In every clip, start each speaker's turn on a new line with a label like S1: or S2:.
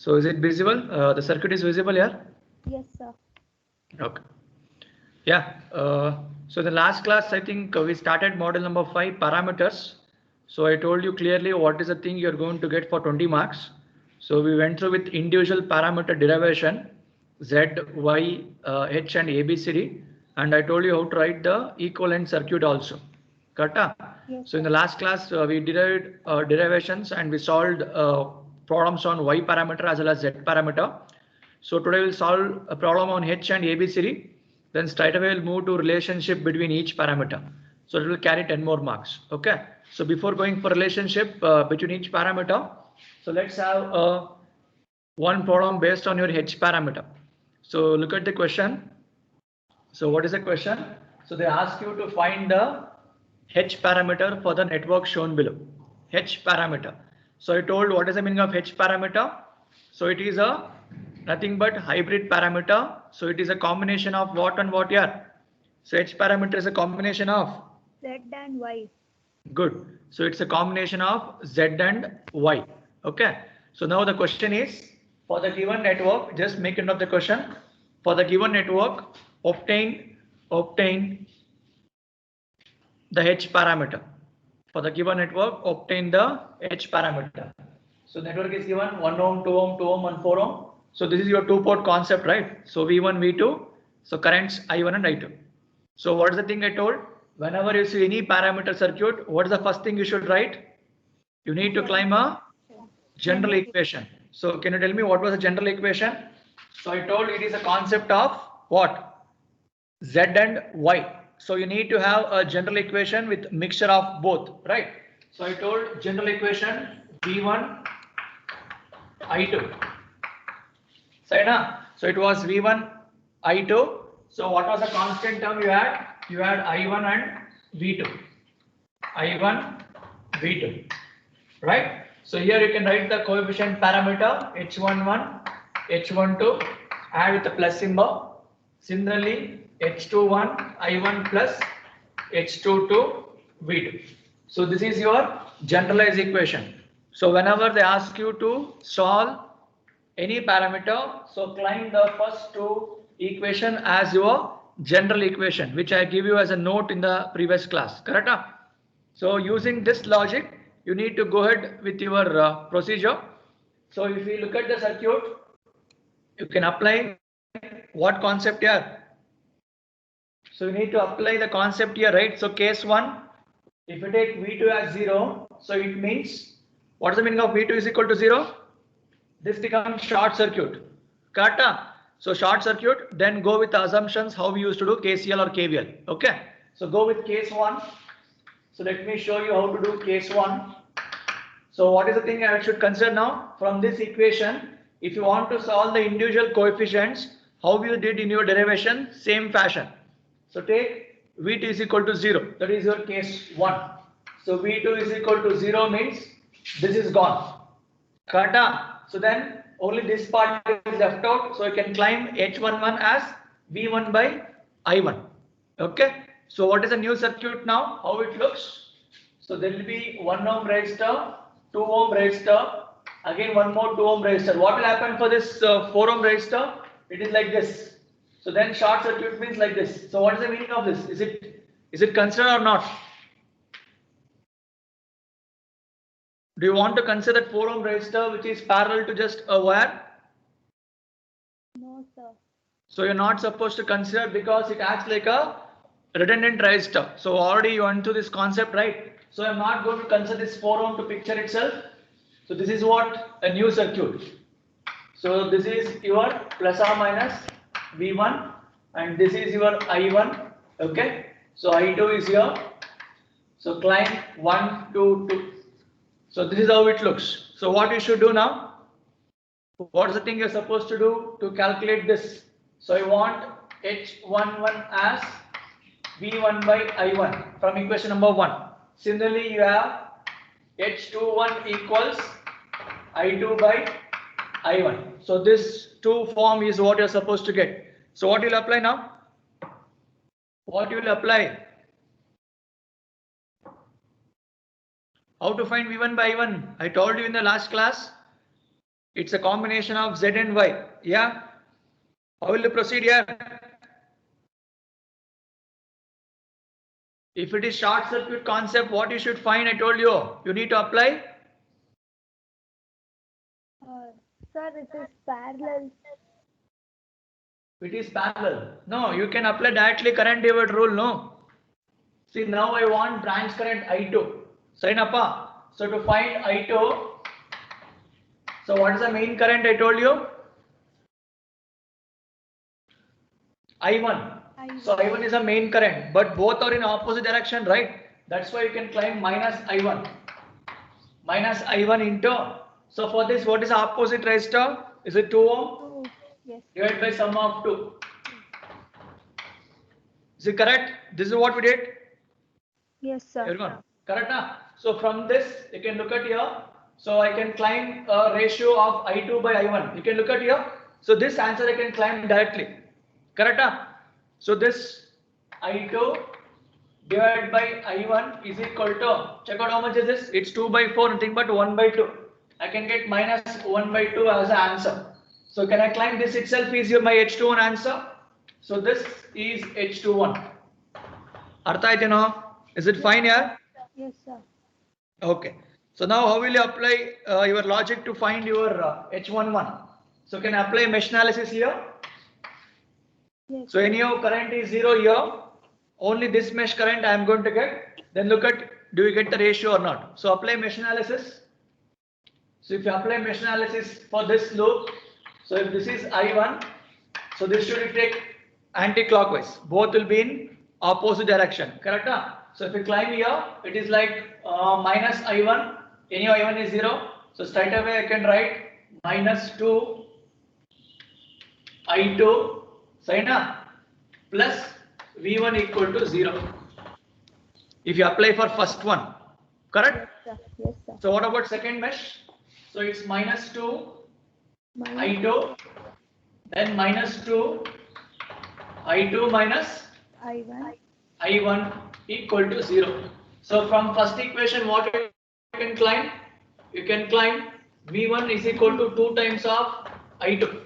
S1: So is it visible? The circuit is visible here?
S2: Yes, sir.
S1: Okay. Yeah. So the last class, I think we started model number 5, parameters. So I told you clearly what is the thing you're going to get for 20 marks. So we went through with individual parameter derivation, Z, Y, H and ABCD. And I told you how to write the equivalent circuit also. Correct?
S2: Yes,
S1: So in
S2: sir.
S1: the last class, we derived derivations and we solved problems on Y parameter as well as Z parameter. So today we'll solve a problem on H and ABCD. Then straight away we'll move to relationship between each parameter. So it will carry 10 more marks. Okay. So before going for relationship between each parameter, so let's have one problem based on your H parameter. So look at the question. So what is the question? So they ask you to find the H parameter for the network shown below. H parameter. So I told what is the meaning of H parameter? So it is a nothing but hybrid parameter. So it is a combination of what and what here. So H parameter is a combination of
S2: Z and Y.
S1: good. So it's a combination of Z and Y. Okay. So now the question is for the given network, just make it of the question. For the given network, obtain the H parameter. For the given network, obtain the H parameter. So network is given 1 ohm, 2 ohm, 2 ohm and 4 ohm. So this is your two-port concept, right? So V1, V2. So currents I1 and I2. So what is the thing I told? Whenever you see any parameter circuit, what is the first thing you should write? You need to climb a general equation. So can you tell me what was the general equation? So I told it is a concept of what? Z and Y. So you need to have a general equation with mixture of both, right? So I told general equation V1 I2. So it was V1 I2. So what was the constant term you had? You had I1 and V2. I1 V2, right? So here you can write the coefficient parameter H11, H12, add with the plus symbol. Similarly, H21, I1 plus H22, V2. So this is your generalized equation. So whenever they ask you to solve any parameter, so climb the first two equation as your general equation, which I give you as a note in the previous class. Correct? So using this logic, you need to go ahead with your procedure. So if you look at the circuit, you can apply what concept here? So you need to apply the concept here, right? So case 1, if you take V2 as 0, so it means, what is the meaning of V2 is equal to 0? This becomes short circuit. Correct? So short circuit, then go with the assumptions how we used to do KCL or KVL. Okay. So go with case 1. So let me show you how to do case 1. So what is the thing I should consider now? From this equation, if you want to solve the individual coefficients, how you did in your derivation, same fashion. So take V2 is equal to 0. That is your case 1. So V2 is equal to 0 means this is gone. Correct? So then only this part is left out. So you can climb H11 as V1 by I1. Okay. So what is the new circuit now? How it looks? So there will be 1 ohm resistor, 2 ohm resistor, again one more 2 ohm resistor. What will happen for this 4 ohm resistor? It is like this. So then short circuit means like this. So what is the meaning of this? Is it considered or not? Do you want to consider that 4 ohm resistor which is parallel to just a wire?
S2: No, sir.
S1: So you're not supposed to consider because it acts like a redundant resistor. So already you went through this concept, right? So I'm not going to consider this 4 ohm to picture itself. So this is what a new circuit. So this is your plus or minus V1 and this is your I1. Okay. So I2 is here. So climb 1, 2, 2. So this is how it looks. So what you should do now? What is the thing you're supposed to do to calculate this? So I want H11 as V1 by I1 from equation number 1. Similarly, you have H21 equals I2 by I1. So this two form is what you're supposed to get. So what you'll apply now? What you will apply? How to find V1 by I1? I told you in the last class. It's a combination of Z and Y. Yeah. How will you proceed here? If it is short circuit concept, what you should find, I told you. You need to apply.
S2: Sir, it is parallel.
S1: It is parallel. No, you can apply directly current divider rule. No. See, now I want branch current I2. Sign up. So to find I2, so what is the main current I told you? I1. So I1 is a main current, but both are in opposite direction, right? That's why you can claim minus I1. Minus I1 into. So for this, what is the opposite resistor? Is it 2 ohm?
S2: 2. Yes.
S1: Divided by sum of 2. Is it correct? This is what we did.
S2: Yes, sir.
S1: Everyone, correct? Huh? So from this, you can look at here. So I can climb a ratio of I2 by I1. You can look at here. So this answer I can climb directly. Correct? Huh? So this I2 divided by I1 is equal to, check out how much is this? It's 2 by 4, nothing but 1 by 2. I can get minus 1 by 2 as an answer. So can I climb this itself is my H21 answer? So this is H21. Artha, you know? Is it fine here?
S2: Yes, sir.
S1: Okay. So now how will you apply your logic to find your H11? So can I apply mesh analysis here?
S2: Yes.
S1: So anyhow current is 0 here. Only this mesh current I am going to get. Then look at, do you get the ratio or not? So apply mesh analysis. So if you apply mesh analysis for this loop, so if this is I1, so this should take anti-clockwise. Both will be in opposite direction. Correct? So if you climb here, it is like minus I1. Anyhow I1 is 0. So straight away I can write minus 2 I2 sign plus V1 equal to 0. If you apply for first one, correct?
S2: Yes, sir. Yes, sir.
S1: So what about second mesh? So it's minus 2
S2: Minus
S1: I2, then minus 2 I2 minus
S2: I1.
S1: I1 equal to 0. So from first equation, what you can climb? You can climb V1 is equal to 2 times of I2.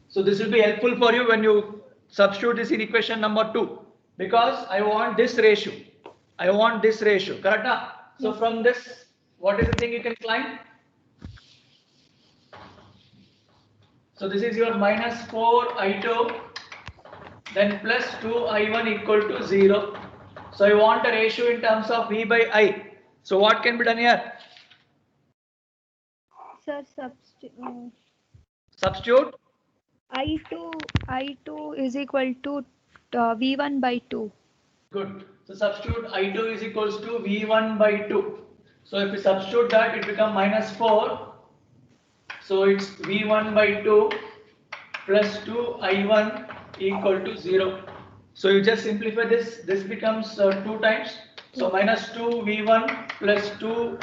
S1: So this will be helpful for you when you substitute this in equation number 2, because I want this ratio. I want this ratio, correct? So from this, what is the thing you can climb? So this is your minus 4 I2, then plus 2 I1 equal to 0. So I want a ratio in terms of V by I. So what can be done here?
S2: Sir,
S1: Substitute.
S2: I2 is equal to V1 by 2.
S1: Good. So substitute I2 is equals to V1 by 2. So if we substitute that, it becomes minus 4. So it's V1 by 2 plus 2 I1 equal to 0. So you just simplify this. This becomes 2 times. So minus 2 V1 plus 2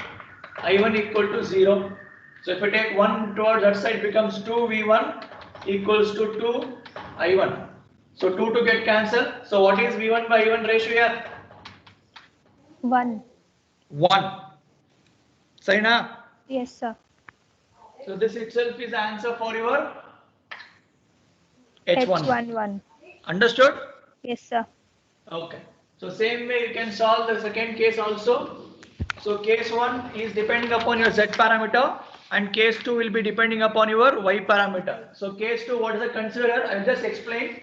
S1: I1 equal to 0. So if I take 1 towards that side, it becomes 2 V1 equals to 2 I1. So 2 to get cancelled. So what is V1 by I1 ratio here?
S2: 1.
S1: 1. Saina?
S2: Yes, sir.
S1: So this itself is the answer for your H1.
S2: H11.
S1: Understood?
S2: Yes, sir.
S1: Okay. So same way you can solve the second case also. So case 1 is depending upon your Z parameter and case 2 will be depending upon your Y parameter. So case 2, what is the consider? I'll just explain.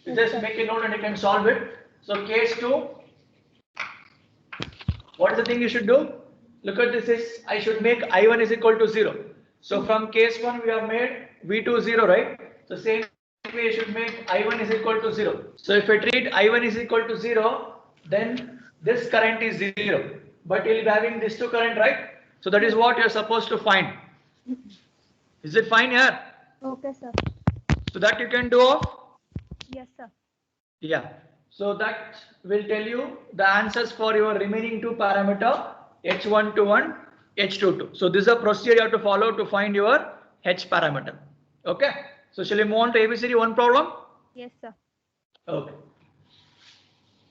S1: You just make a note and you can solve it. So case 2, what is the thing you should do? Look at this is, I should make I1 is equal to 0. So from case 1 we have made V2 0, right? So same way you should make I1 is equal to 0. So if I treat I1 is equal to 0, then this current is 0. But you'll be having this 2 current, right? So that is what you're supposed to find. Is it fine here?
S2: Okay, sir.
S1: So that you can do?
S2: Yes, sir.
S1: Yeah. So that will tell you the answers for your remaining 2 parameter H121, H22. So this is a procedure you have to follow to find your H parameter. Okay. So shall we move on to ABCD 1 problem?
S2: Yes, sir.
S1: Okay.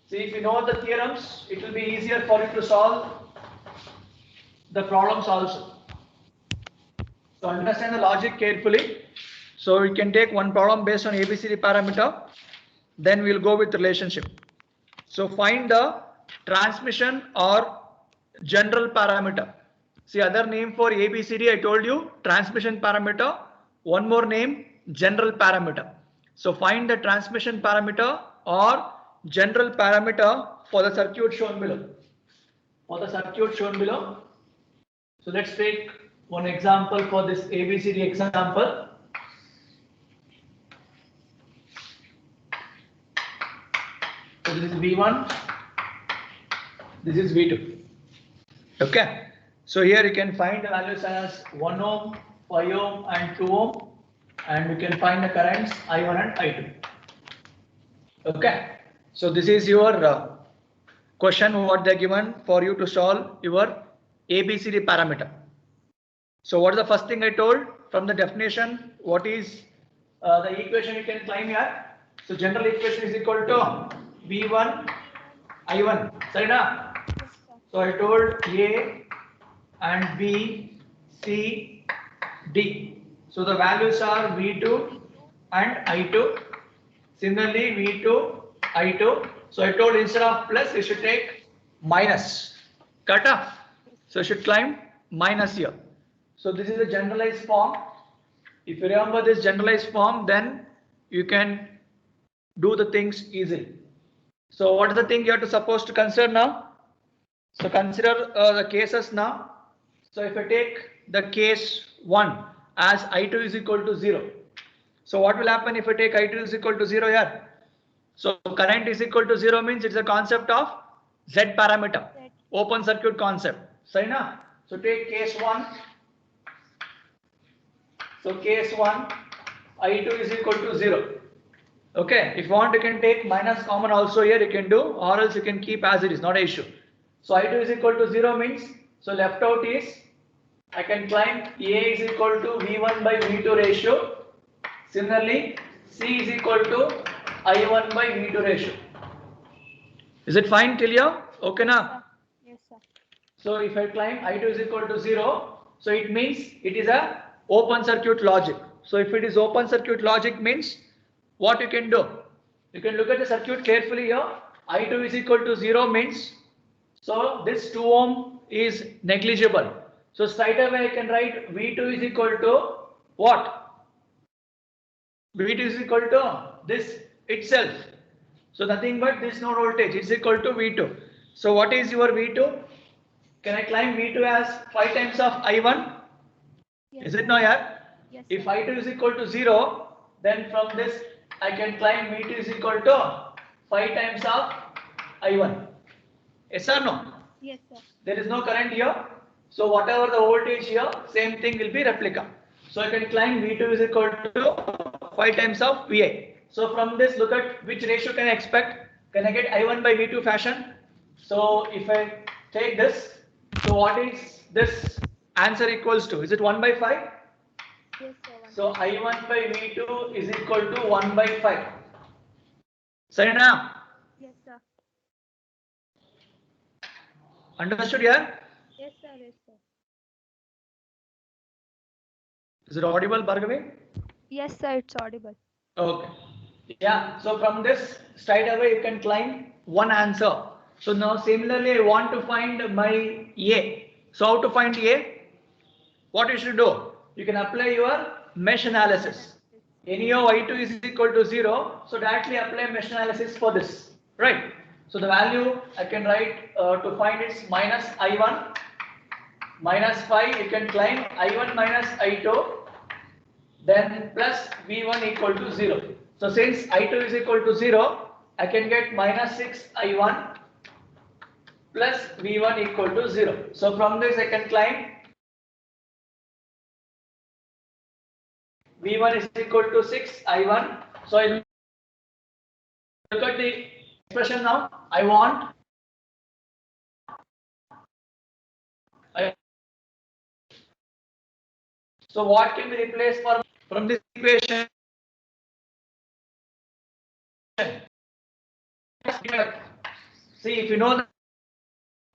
S1: See, if you know the theorems, it will be easier for you to solve the problems also. So understand the logic carefully. So we can take one problem based on ABCD parameter. Then we'll go with relationship. So find the transmission or general parameter. See, other name for ABCD I told you, transmission parameter. One more name, general parameter. So find the transmission parameter or general parameter for the circuit shown below. For the circuit shown below. So let's take one example for this ABCD example. So this is V1, this is V2. Okay. So here you can find the values as 1 ohm, 5 ohm and 2 ohm, and you can find the currents I1 and I2. Okay. So this is your question what they are given for you to solve your ABCD parameter. So what is the first thing I told from the definition? What is the equation you can climb here? So general equation is equal to V1 I1. Sarina? So I told A and B, C, D. So the values are V2 and I2. Similarly, V2, I2. So I told instead of plus, you should take minus. Cut off. So you should climb minus here. So this is a generalized form. If you remember this generalized form, then you can do the things easily. So what is the thing you are supposed to consider now? So consider the cases now. So if I take the case 1 as I2 is equal to 0. So what will happen if I take I2 is equal to 0 here? So current is equal to 0 means it's a concept of Z parameter, open circuit concept. Sarina? So take case 1. So case 1, I2 is equal to 0. Okay, if you want you can take minus common also here you can do, or else you can keep as it is, not an issue. So I2 is equal to 0 means, so left out is, I can climb A is equal to V1 by V2 ratio. Similarly, C is equal to I1 by V2 ratio. Is it fine till here? Okay na?
S2: Yes, sir.
S1: So if I climb I2 is equal to 0, so it means it is a open circuit logic. So if it is open circuit logic means what you can do? You can look at the circuit carefully here. I2 is equal to 0 means, so this 2 ohm is negligible. So straight away I can write V2 is equal to what? V2 is equal to this itself. So nothing but this node voltage is equal to V2. So what is your V2? Can I climb V2 as 5 times of I1?
S2: Yes.
S1: Is it no, yeah?
S2: Yes,
S1: If
S2: sir.
S1: I2 is equal to 0, then from this I can climb V2 is equal to 5 times of I1. Yes or no?
S2: Yes, sir.
S1: There is no current here. So whatever the voltage here, same thing will be replica. So I can climb V2 is equal to 5 times of VI. So from this, look at which ratio can I expect? Can I get I1 by V2 fashion? So if I take this, so what is this answer equals to? Is it 1 by 5?
S2: Yes, sir.
S1: So I1 by V2 is equal to 1 by 5. Sarina?
S2: Yes, sir.
S1: Understood here?
S2: Yes, sir. Yes, sir.
S1: Is it audible, Bhargavi?
S2: Yes, sir. It's audible.
S1: Okay. Yeah. So from this straight away you can climb one answer. So now similarly I want to find my A. So how to find A? What you should do? You can apply your mesh analysis. Anyhow I2 is equal to 0. So directly apply mesh analysis for this. Right. So the value I can write to find is minus I1 minus 5. You can climb I1 minus I2. Then plus V1 equal to 0. So since I2 is equal to 0, I can get minus 6 I1 plus V1 equal to 0. So from this I can climb V1 is equal to 6 I1. So I look at the expression now. I want so what can be replaced from this equation? See, if you know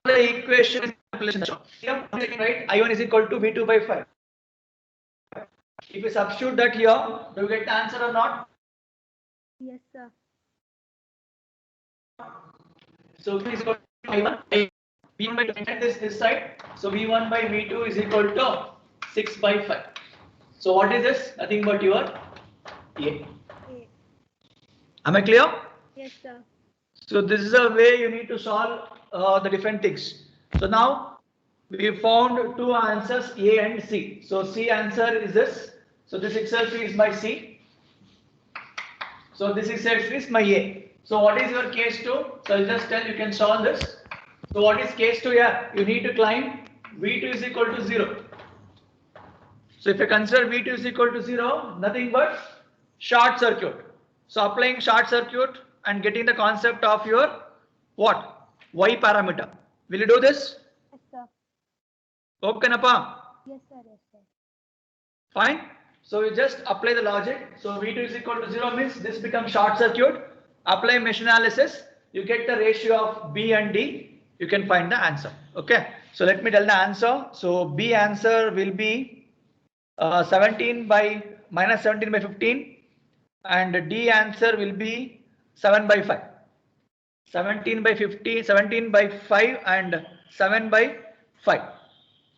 S1: the equation, right? I1 is equal to V2 by 5. If you substitute that here, do you get the answer or not?
S2: Yes, sir.
S1: So V is equal to I1, V1 by 2, this side. So V1 by V2 is equal to 6 by 5. So what is this? Nothing but your A.
S2: A.
S1: Am I clear?
S2: Yes, sir.
S1: So this is a way you need to solve the different things. So now we found two answers, A and C. So C answer is this. So this itself is my C. So this itself is my A. So what is your case 2? So I'll just tell you can solve this. So what is case 2 here? You need to climb V2 is equal to 0. So if you consider V2 is equal to 0, nothing but short circuit. So applying short circuit and getting the concept of your what? Y parameter. Will you do this?
S2: Yes, sir.
S1: Okay, Napa?
S2: Yes, sir. Yes, sir.
S1: Fine. So you just apply the logic. So V2 is equal to 0 means this becomes short circuit. Apply mesh analysis. You get the ratio of B and D. You can find the answer. Okay. So let me tell the answer. So B answer will be 17 by minus 17 by 15, and D answer will be 7 by 5. 17 by 50, 17 by 5 and 7 by 5.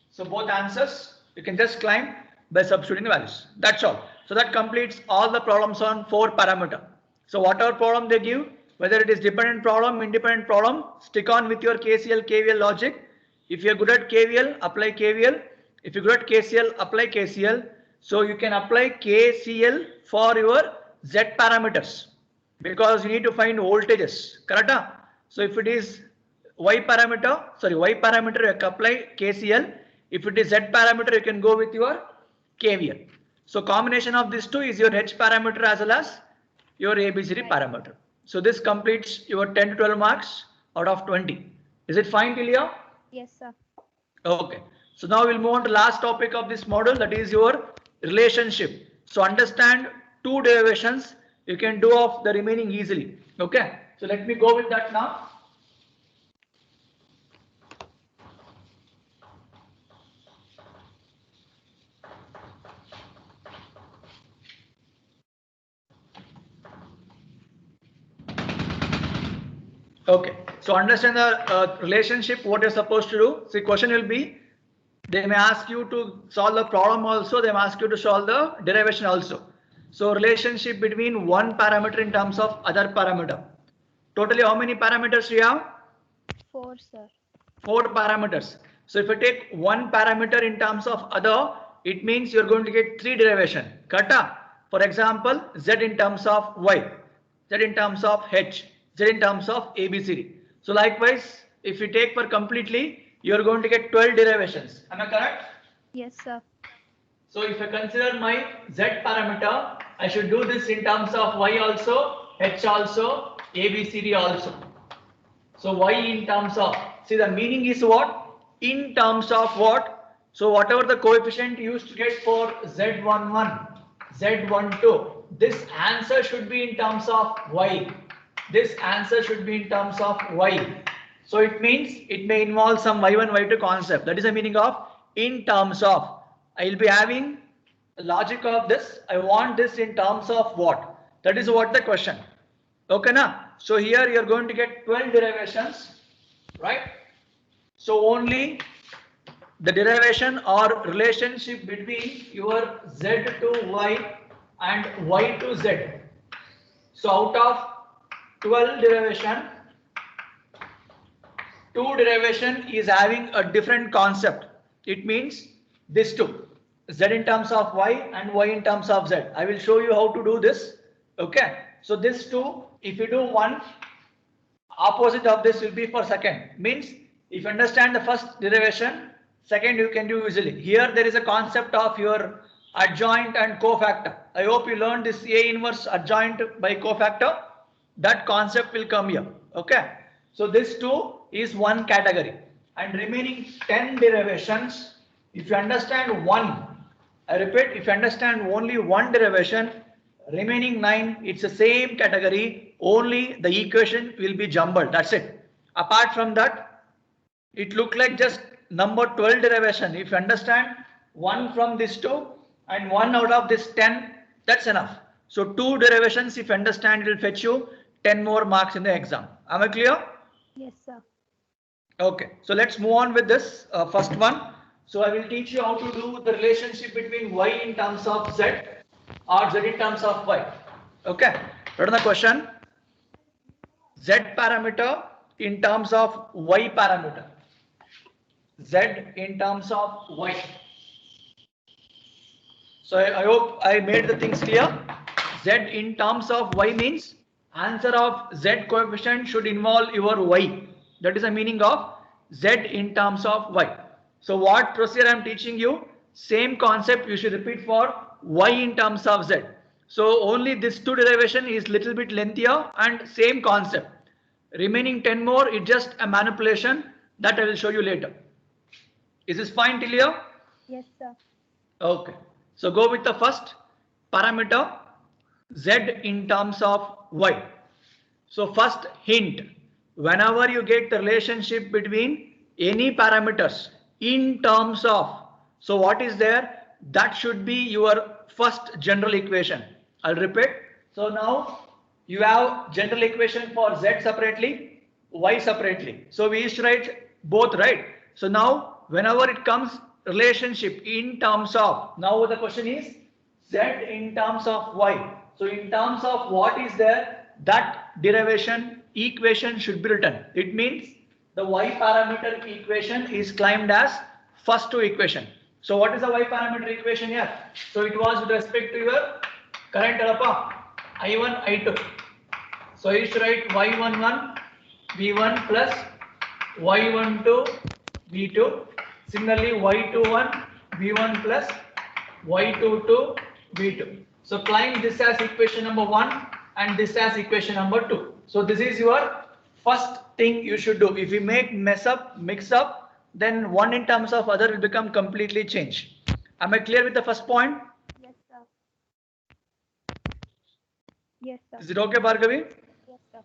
S1: So both answers you can just climb by substituting the values. That's all. So that completes all the problems on 4 parameter. So whatever problem they give, whether it is dependent problem, independent problem, stick on with your KCL, KVL logic. If you're good at KVL, apply KVL. If you're good at KCL, apply KCL. So you can apply KCL for your Z parameters because you need to find voltages. Correct? So if it is Y parameter, you can apply KCL. If it is Z parameter, you can go with your KVL. So combination of these two is your H parameter as well as your ABCD parameter. So this completes your 10 to 12 marks out of 20. Is it fine till here?
S2: Yes, sir.
S1: Okay. So now we'll move on to last topic of this module, that is your relationship. So understand two derivations. You can do off the remaining easily. Okay. So let me go with that now. Okay, so understand the relationship, what you're supposed to do. See, question will be, they may ask you to solve the problem also, they may ask you to solve the derivation also. So relationship between one parameter in terms of other parameter. Totally how many parameters you have?
S2: 4, sir.
S1: 4 parameters. So if you take one parameter in terms of other, it means you're going to get 3 derivation. Correct? For example, Z in terms of Y, Z in terms of H, Z in terms of ABCD. So likewise, if you take for completely, you're going to get 12 derivations. Am I correct?
S2: Yes, sir.
S1: So if I consider my Z parameter, I should do this in terms of Y also, H also, ABCD also. So Y in terms of, see the meaning is what? In terms of what? So whatever the coefficient you used to get for Z11, Z12, this answer should be in terms of Y. This answer should be in terms of Y. So it means it may involve some Y1, Y2 concept. That is the meaning of in terms of. I will be having the logic of this. I want this in terms of what? That is what the question. Okay, na? So here you are going to get 12 derivations, right? So only the derivation or relationship between your Z to Y and Y to Z. So out of 12 derivation, 2 derivation is having a different concept. It means this two, Z in terms of Y and Y in terms of Z. I will show you how to do this. Okay. So this two, if you do one, opposite of this will be for second. Means if you understand the first derivation, second you can do easily. Here there is a concept of your adjoint and cofactor. I hope you learned this A inverse adjoint by cofactor. That concept will come here. Okay. So this two is one category, and remaining 10 derivations, if you understand one, I repeat, if you understand only one derivation, remaining 9, it's the same category, only the equation will be jumbled. That's it. Apart from that, it look like just number 12 derivation. If you understand one from this two and 1 out of this 10, that's enough. So 2 derivations, if you understand, it will fetch you 10 more marks in the exam. Am I clear?
S2: Yes, sir.
S1: Okay, so let's move on with this first one. So I will teach you how to do the relationship between y in terms of z or z in terms of y. Okay, what is the question? Z parameter in terms of y parameter. Z in terms of y. So I hope I made the things clear. Z in terms of y means answer of z coefficient should involve your y. That is the meaning of z in terms of y. So what procedure I am teaching you? Same concept you should repeat for y in terms of z. So only this 2 derivation is little bit lengthier and same concept. Remaining 10 more is just a manipulation that I will show you later. Is this fine till here?
S2: Yes, sir.
S1: Okay. So go with the first parameter z in terms of y. So first hint, whenever you get the relationship between any parameters in terms of, so what is there? That should be your first general equation. I'll repeat. So now you have general equation for z separately, y separately. So we used to write both, right? So now whenever it comes relationship in terms of, now the question is z in terms of y. So in terms of what is there, that derivation equation should be written. It means the y parameter equation is claimed as first 2 equation. So what is the y parameter equation here? So it was with respect to your current I1, I2. So you should write y11 v1 plus y12 v2. Similarly y21 v1 plus y22 v2. So claim this as equation number 1 and this as equation number 2. So this is your first thing you should do. If you mix up, then one in terms of other will become completely changed. Am I clear with the first point?
S2: Yes, sir. Yes, sir.
S1: Is it okay, Bhargavi?
S2: Yes, sir.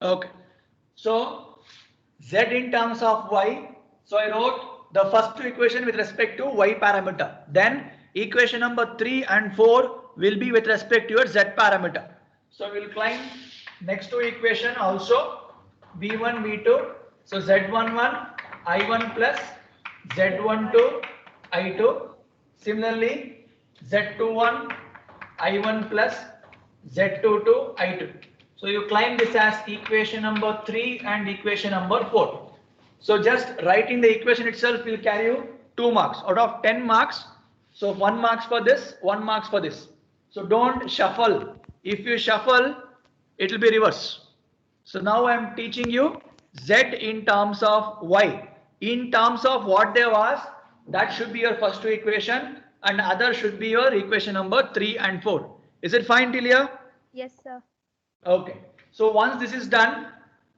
S1: Okay. So z in terms of y. So I wrote the first 2 equation with respect to y parameter. Then equation number 3 and 4 will be with respect to your z parameter. So we will claim next 2 equation also v1 v2. So z11 I1 plus z12 I2. Similarly z21 I1 plus z22 I2. So you claim this as equation number 3 and equation number 4. So just writing the equation itself will carry you 2 marks out of 10 marks. So 1 marks for this, 1 marks for this. So don't shuffle. If you shuffle, it will be reverse. So now I am teaching you z in terms of y. In terms of what there was, that should be your first 2 equation and other should be your equation number 3 and 4. Is it fine till here?
S2: Yes, sir.
S1: Okay. So once this is done,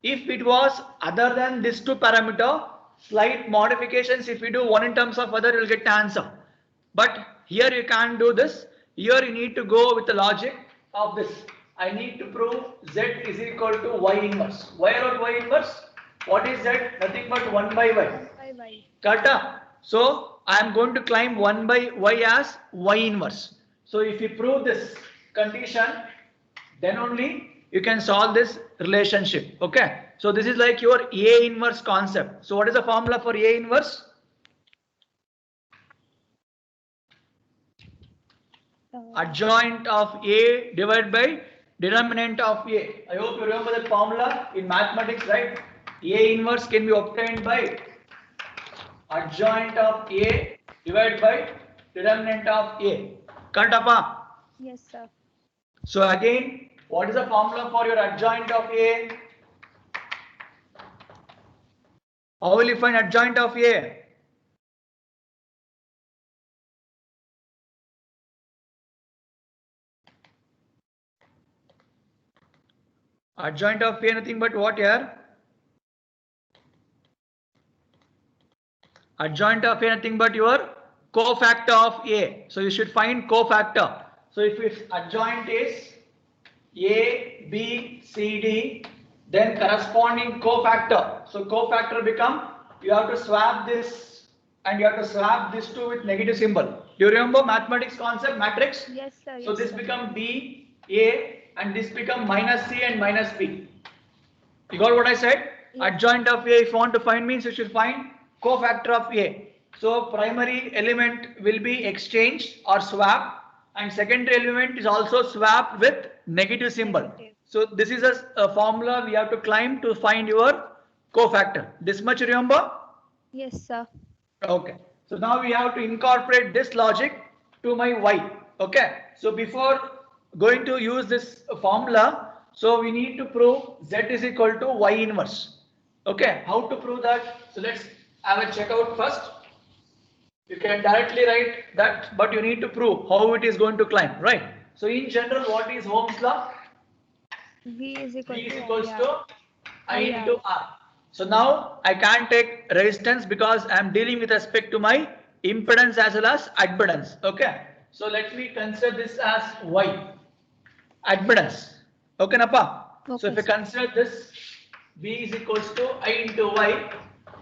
S1: if it was other than this 2 parameter, slight modifications, if we do one in terms of other, you will get the answer. But here you can't do this. Here you need to go with the logic of this. I need to prove z is equal to y inverse. Why I wrote y inverse? What is z? Nothing but 1 by y.
S2: 1 by y.
S1: Correct? So I am going to claim 1 by y as y inverse. So if you prove this condition, then only you can solve this relationship. Okay. So this is like your A inverse concept. So what is the formula for A inverse? Adjoint of A divided by determinant of A. I hope you remember that formula in mathematics, right? A inverse can be obtained by adjoint of A divided by determinant of A. Correct, Appa?
S2: Yes, sir.
S1: So again, what is the formula for your adjoint of A? How will you find adjoint of A? Adjoint of A nothing but what here? Adjoint of A nothing but your cofactor of A. So you should find cofactor. So if adjoint is A, B, C, D, then corresponding cofactor. So cofactor become you have to swap this and you have to swap this two with negative symbol. Do you remember mathematics concept, matrix?
S2: Yes, sir.
S1: So
S2: Yes,
S1: this
S2: sir.
S1: become B, A, and this become minus C and minus B. You got what I said?
S2: Yes.
S1: Adjoint of A, if you want to find means you should find cofactor of A. So primary element will be exchanged or swapped, and secondary element is also swapped with negative symbol.
S2: Negative.
S1: So this is a formula we have to climb to find your cofactor. This much remember?
S2: Yes, sir.
S1: Okay. So now we have to incorporate this logic to my y. Okay. So before going to use this formula, so we need to prove z is equal to y inverse. Okay. How to prove that? So let's have a checkout first. You can directly write that, but you need to prove how it is going to climb, right? So in general, what is Ohm's law?
S2: V is equal
S1: V is
S2: to
S1: equals
S2: IR.
S1: to I
S2: IR.
S1: into R. So now I can't take resistance because I am dealing with respect to my impedance as well as admittance. Okay. So let me consider this as Y. Admittance. Okay, Napa?
S2: Okay,
S1: So if I
S2: sir.
S1: consider this, V is equals to I into Y.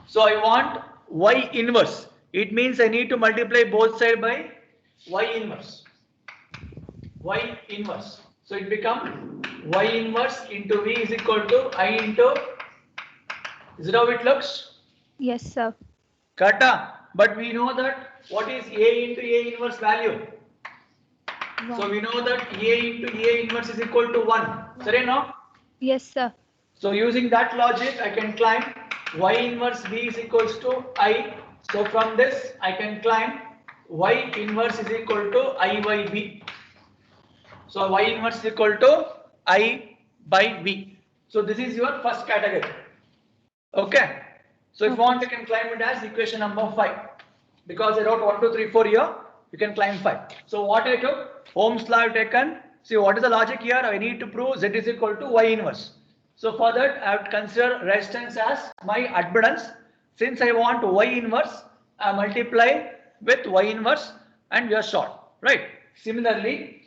S1: So I want Y inverse. It means I need to multiply both sides by Y inverse. Y inverse. So it become Y inverse into V is equal to I into, is it how it looks?
S2: Yes, sir.
S1: Kata. But we know that what is A into A inverse value? So
S2: One.
S1: we know that A into A inverse is equal to 1. Sorry, no?
S2: Yes, sir.
S1: So using that logic, I can climb Y inverse V is equals to I. So from this, I can climb Y inverse is equal to I by V. So Y inverse is equal to I by V. So this is your first category. Okay. So if you want, you can climb it as equation number 5. Because I wrote 1, 2, 3, 4 here, you can climb 5. So what I took, Ohm's law I've taken. See what is the logic here? I need to prove Z is equal to Y inverse. So for that, I have to consider resistance as my admittance. Since I want Y inverse, I multiply with Y inverse and we are short. Right. Similarly,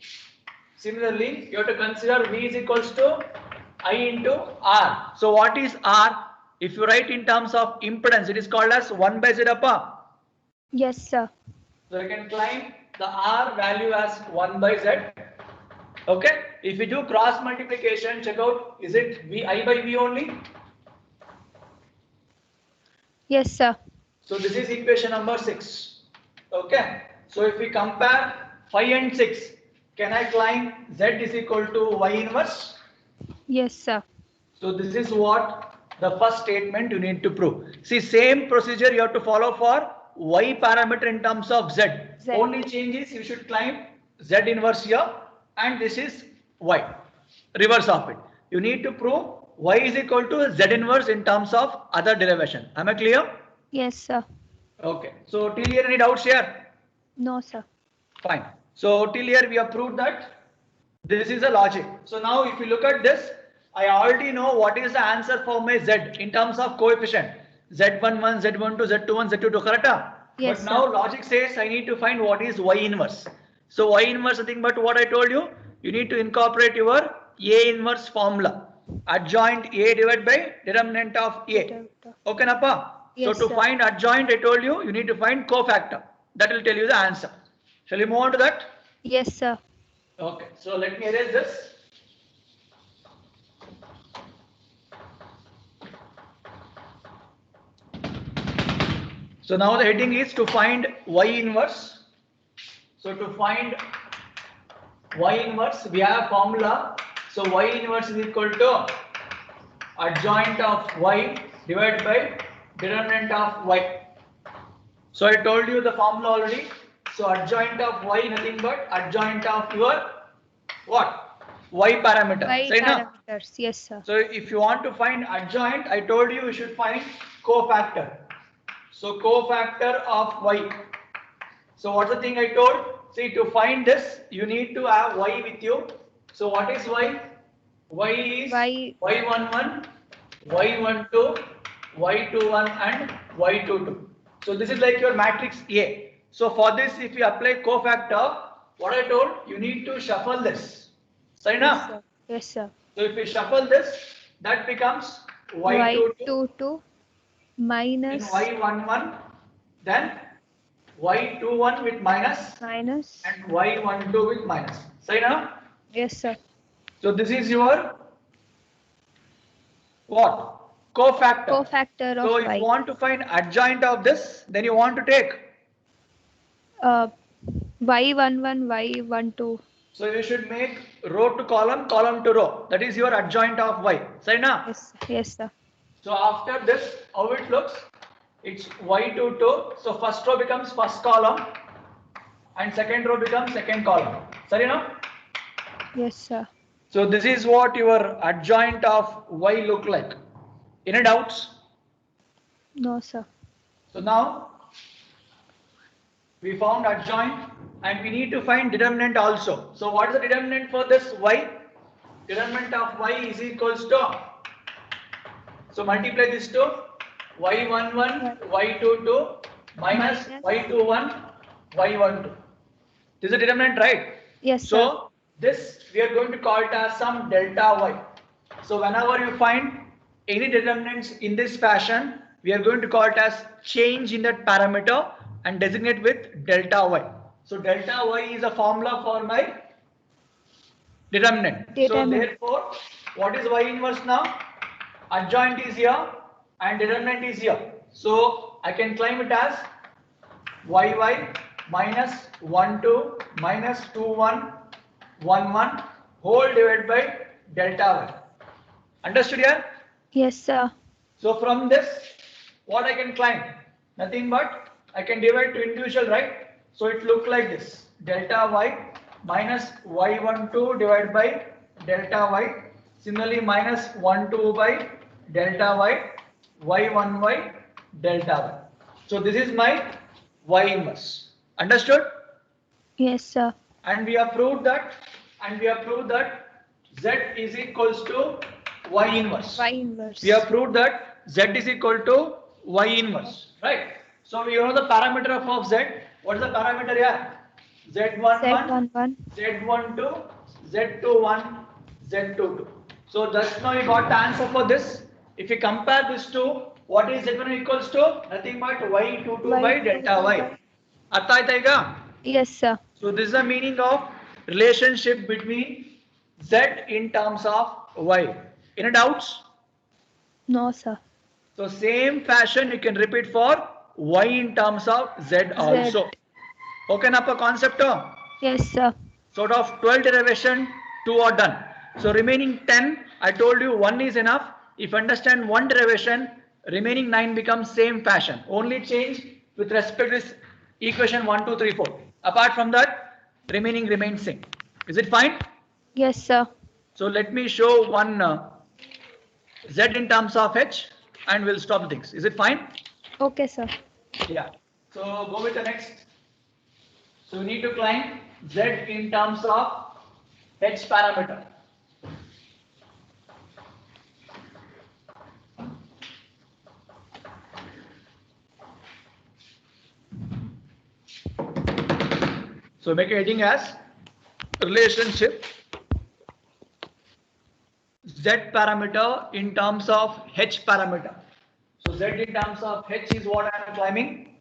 S1: you have to consider V is equals to I into R. So what is R? If you write in terms of impedance, it is called as 1 by Z upper.
S2: Yes, sir.
S1: So you can climb the R value as 1 by Z. Okay. If you do cross multiplication, check out, is it V I by V only?
S2: Yes, sir.
S1: So this is equation number 6. Okay. So if we compare 5 and 6, can I climb Z is equal to Y inverse?
S2: Yes, sir.
S1: So this is what the first statement you need to prove. See, same procedure you have to follow for Y parameter in terms of Z. Only change is you should climb Z inverse here and this is Y. Reverse of it. You need to prove Y is equal to Z inverse in terms of other derivation. Am I clear?
S2: Yes, sir.
S1: Okay. So till here any doubts here?
S2: No, sir.
S1: Fine. So till here we have proved that this is a logic. So now if you look at this, I already know what is the answer for my Z in terms of coefficient. Z11, Z12, Z21, Z22, correct?
S2: Yes,
S1: But now
S2: sir.
S1: logic says I need to find what is Y inverse. So Y inverse nothing but what I told you, you need to incorporate your A inverse formula. Adjoint A divided by determinant of A. Okay, Napa? So
S2: Yes,
S1: to
S2: sir.
S1: find adjoint, I told you, you need to find cofactor. That will tell you the answer. Shall we move on to that?
S2: Yes, sir.
S1: Okay, so let me erase this. So now the heading is to find Y inverse. So to find Y inverse, we have a formula. So Y inverse is equal to adjoint of Y divided by determinant of Y. So I told you the formula already. So adjoint of Y nothing but adjoint of your what? Y parameter.
S2: Y
S1: Say na?
S2: parameters. Yes, sir.
S1: So if you want to find adjoint, I told you should find cofactor. So cofactor of Y. So what's the thing I told? See, to find this, you need to have Y with you. So what is Y? Y is Y11, Y12, Y21 and Y22. So this is like your matrix A. So for this, if you apply cofactor, what I told, you need to shuffle this. Sign
S2: Yes,
S1: up.
S2: sir. Yes, sir.
S1: So if we shuffle this, that becomes Y22,
S2: Y22, minus
S1: y11, then y21 with minus,
S2: minus.
S1: and y12 with minus. Say now.
S2: Yes, sir.
S1: So this is your what? Cofactor.
S2: Cofactor of
S1: So if
S2: y.
S1: you want to find adjoint of this, then you want to take.
S2: Y11, Y12.
S1: So you should make row to column, column to row. That is your adjoint of y. Say now.
S2: Yes, yes, sir.
S1: So after this, how it looks? It's y22. So first row becomes first column, and second row becomes second column. Sorry, no?
S2: Yes, sir.
S1: So this is what your adjoint of y look like. Any doubts?
S2: No, sir.
S1: So now we found adjoint, and we need to find determinant also. So what is the determinant for this y? Determinant of y is equals to. So multiply this to y11, y22 minus y21, y12. This is a determinant, right?
S2: Yes, sir.
S1: So this we are going to call it as some delta y. So whenever you find any determinants in this fashion, we are going to call it as change in that parameter and designate with delta y. So delta y is a formula for my determinant. So therefore, what is y inverse now? Adjoint is here and determinant is here. So I can claim it as yy minus 1 2 minus 2 1 1 1 whole divided by delta y. Understood here?
S2: Yes, sir.
S1: So from this, what I can claim? Nothing but I can divide to individual, right? So it look like this: delta y minus y12 divided by delta y. Similarly, minus 1 2 by delta y, y1 y delta y. So this is my y inverse. Understood?
S2: Yes, sir.
S1: And we have proved that, z is equals to y inverse.
S2: Y inverse.
S1: We have proved that z is equal to y inverse, right? So you know the parameter of z. What is the parameter here? Z11,
S2: Z11.
S1: Z12, Z21, Z22. So just now you got the answer for this. If you compare this to what is Z1 equals to? Nothing but y22 by delta y. Artha aitega?
S2: Yes, sir.
S1: So this is the meaning of relationship between z in terms of y. Any doubts?
S2: No, sir.
S1: So same fashion you can repeat for y in terms of z also. Okay, na concept?
S2: Yes, sir.
S1: Sort of 12 derivation, 2 are done. So remaining 10, I told you 1 is enough. If you understand 1 derivation, remaining 9 becomes same fashion. Only change with respect to this equation 1, 2, 3, 4. Apart from that, remaining remains same. Is it fine?
S2: Yes, sir.
S1: So let me show one z in terms of h and we'll stop things. Is it fine?
S2: Okay, sir.
S1: Yeah. So go with the next. So we need to climb z in terms of h parameter. So make a heading as relationship z parameter in terms of h parameter. So z in terms of h is what I am climbing.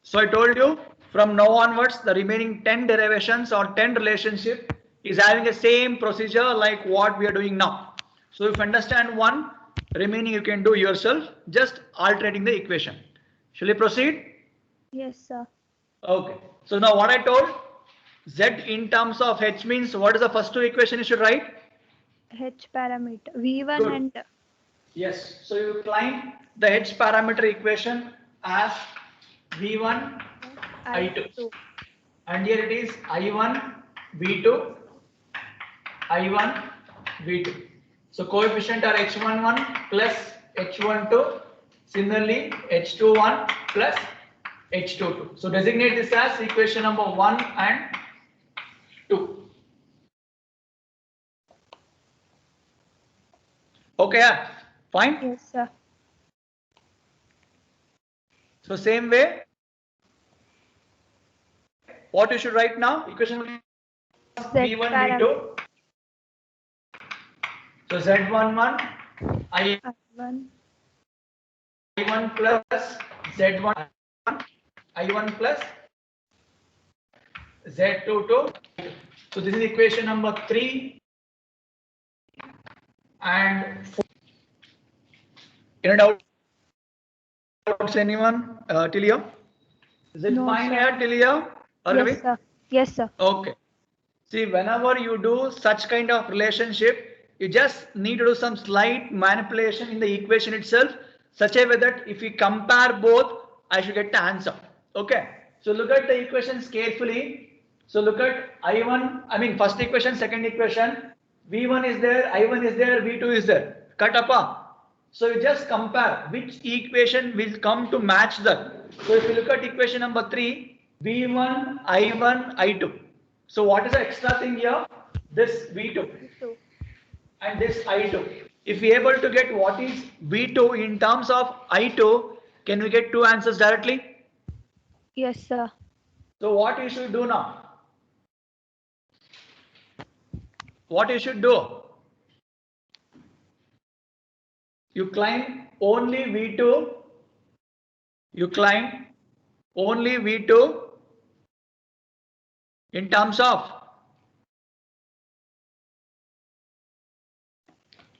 S1: So I told you from now onwards the remaining 10 derivations or 10 relationship is having the same procedure like what we are doing now. So if you understand one, remaining you can do yourself, just altering the equation. Shall we proceed?
S2: Yes, sir.
S1: Okay. So now what I told, z in terms of h means what is the first two equation you should write?
S2: H parameter. V1
S1: Good.
S2: and
S1: Yes. So you climb the h parameter equation as v1 I2. And here it is I1 V2 I1 V2. So coefficient are H11 plus H12. Similarly H21 plus H22. So designate this as equation number 1 and 2. Okay, yeah. Fine.
S2: yes, sir.
S1: So same way, what you should write now? Equation V1 V2. So Z11 I1
S2: I1
S1: I1 plus Z1, I1 plus Z22. So this is equation number 3 and 4. Any doubts, anyone till here? Is it
S2: No,
S1: fine
S2: sir.
S1: here till here?
S2: Yes, sir. Yes, sir.
S1: Okay. See, whenever you do such kind of relationship, you just need to do some slight manipulation in the equation itself, such a way that if we compare both, I should get the answer. Okay. So look at the equations carefully. So look at I1, I mean first equation, second equation. V1 is there, I1 is there, V2 is there. Cut up. So you just compare which equation will come to match that. So if you look at equation number 3, V1, I1, I2. So what is the extra thing here? This V2 and this I2. If we are able to get what is V2 in terms of I2, can we get two answers directly?
S2: Yes, sir.
S1: So what you should do now? What you should do? You claim only V2. You claim only V2 in terms of.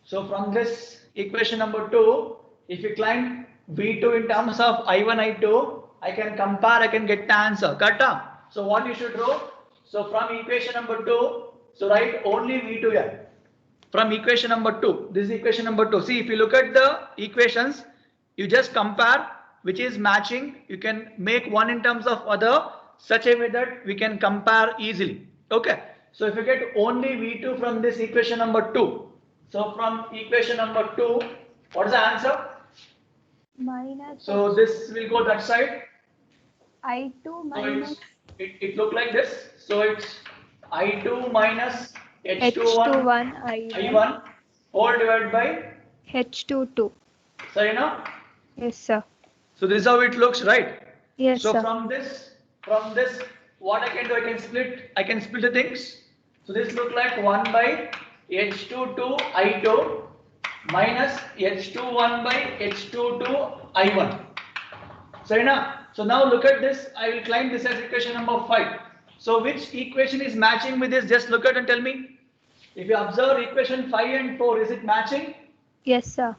S1: So from this equation number 2, if you claim V2 in terms of I1, I2, I can compare, I can get the answer. Correct? So what you should do? So from equation number 2, so write only V2 here. From equation number 2, this is equation number 2. See, if you look at the equations, you just compare which is matching. You can make one in terms of other, such a way that we can compare easily. Okay. So if you get only V2 from this equation number 2, so from equation number 2, what is the answer?
S2: Minus.
S1: So this will go that side.
S2: I2 minus.
S1: So it look like this. So it's I2 minus
S2: H21
S1: I1 whole divided by
S2: H22.
S1: so you know.
S2: Yes, sir.
S1: So this is how it looks, right?
S2: Yes,
S1: so
S2: sir.
S1: from this, what I can do, I can split the things. So this look like 1 by H22 I2 minus H21 by H22 I1. So now look at this. I will claim this as equation number 5. So which equation is matching with this? Just look at and tell me. If you observe equation 5 and 4, is it matching?
S2: Yes, sir.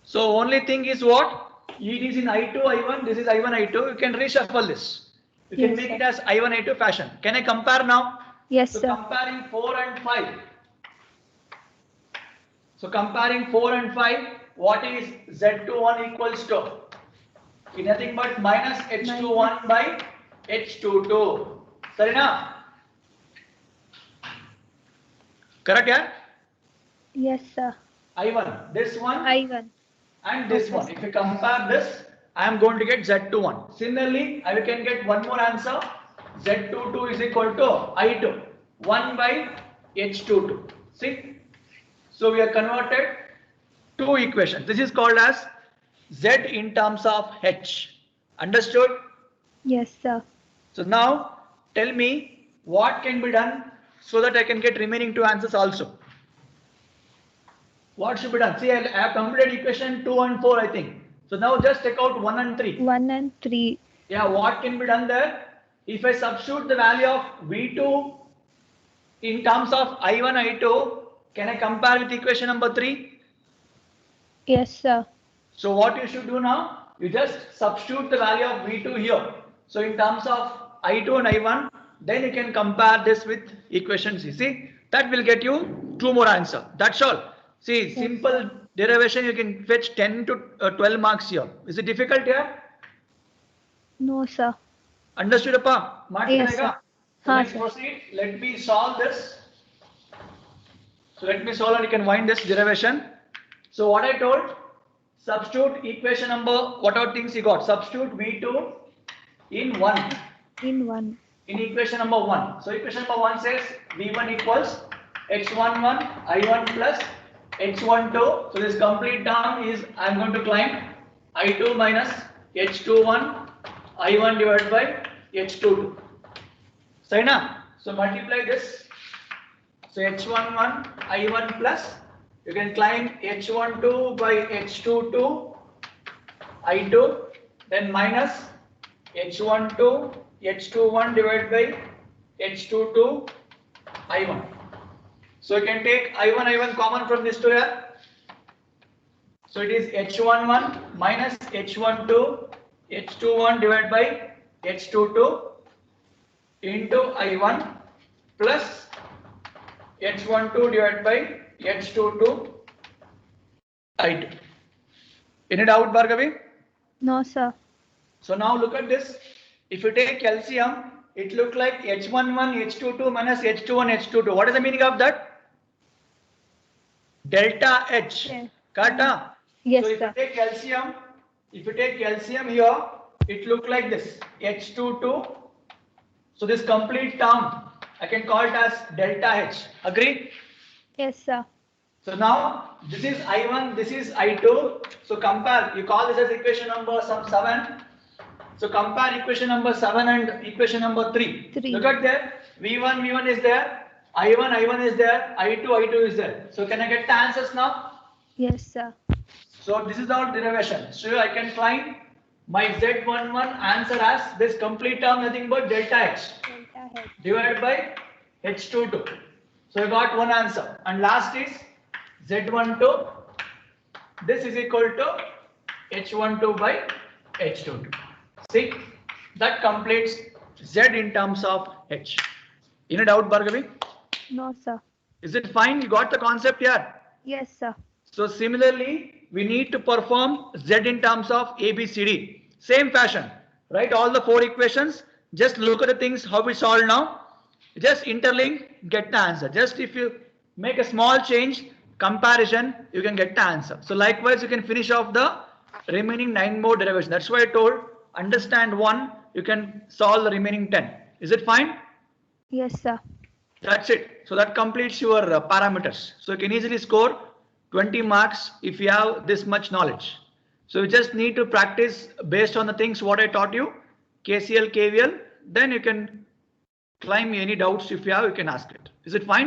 S1: So only thing is what? It is in I2, I1, this is I1, I2. You can reshuffle this. You can
S2: Yes,
S1: make
S2: sir.
S1: it as I1, I2 fashion. Can I compare now?
S2: Yes,
S1: So
S2: sir.
S1: comparing 4 and 5. So comparing 4 and 5, what is Z21 equals to? Nothing but minus H21 by H22. Sarina? Correct, yeah?
S2: Yes, sir.
S1: I1, this one
S2: I1.
S1: and this
S2: Okay,
S1: one.
S2: sir.
S1: If you compare this, I am going to get Z21. Similarly, I can get one more answer. Z22 is equal to I2, 1 by H22. See? So we have converted two equations. This is called as Z in terms of H. Understood?
S2: Yes, sir.
S1: So now tell me what can be done so that I can get remaining two answers also. What should be done? See, I have completed equation 2 and 4, I think. So now just take out 1 and 3.
S2: 1 and 3.
S1: Yeah, what can be done there? If I substitute the value of V2 in terms of I1, I2, can I compare with equation number 3?
S2: Yes, sir.
S1: So what you should do now? You just substitute the value of V2 here. So in terms of I2 and I1, then you can compare this with equation C. See, that will get you two more answer. That's all. See,
S2: Yes,
S1: simple derivation, you can fetch 10 to 12 marks here. Is it difficult here?
S2: No, sir.
S1: Understood, Appa?
S2: Yes, sir.
S1: So let's
S2: sir.
S1: proceed. Let me solve this. So let me solve and you can find this derivation. So what I told, substitute equation number, whatever things you got, substitute V2 in 1.
S2: In 1.
S1: In equation number 1. So equation number 1 says V1 equals H11 I1 plus H12. So this complete term is I am going to claim I2 minus H21 I1 divided by H22. So multiply this. So H11 I1 plus, you can claim H12 by H22 I2, then minus H12, H21 divided by H22, I1. So you can take I1 common from this two here. So it is H11 minus H12, H21 divided by H22 into I1 plus H12 divided by H22 I2. Any doubt, Bhargavi?
S2: No, sir.
S1: So now look at this. If you take LCM, it looks like H11, H22 minus H21, H22. What is the meaning of that? Delta H.
S2: Okay.
S1: Correct?
S2: Yes,
S1: So if
S2: sir.
S1: you take LCM here, it looks like this H22. So this complete term, I can call it as delta H. Agree?
S2: Yes, sir.
S1: So now this is I1, this is I2. So compare, you call this as equation number some 7. So compare equation number 7 and equation number 3.
S2: 3.
S1: Look at there. V1 is there. I1 is there. I2 is there. So can I get the answers now?
S2: Yes, sir.
S1: So this is our derivation. So I can find my Z11 answer as this complete term nothing but delta H
S2: Delta H.
S1: divided by H22. So I got one answer. And last is Z12. This is equal to H12 by H22. See, that completes Z in terms of H. Any doubt, Bhargavi?
S2: No, sir.
S1: Is it fine? You got the concept here?
S2: Yes, sir.
S1: So similarly, we need to perform Z in terms of A, B, C, D. Same fashion, right? All the 4 equations. Just look at the things how we solve now. Just interlink, get the answer. Just if you make a small change, comparison, you can get the answer. So likewise, you can finish off the remaining 9 more derivations. That's why I told, understand 1, you can solve the remaining 10. Is it fine?
S2: Yes, sir.
S1: That's it. So that completes your parameters. So you can easily score 20 marks if you have this much knowledge. So you just need to practice based on the things what I taught you, KCL, KVL, then you can climb any doubts if you have, you can ask it. Is it fine?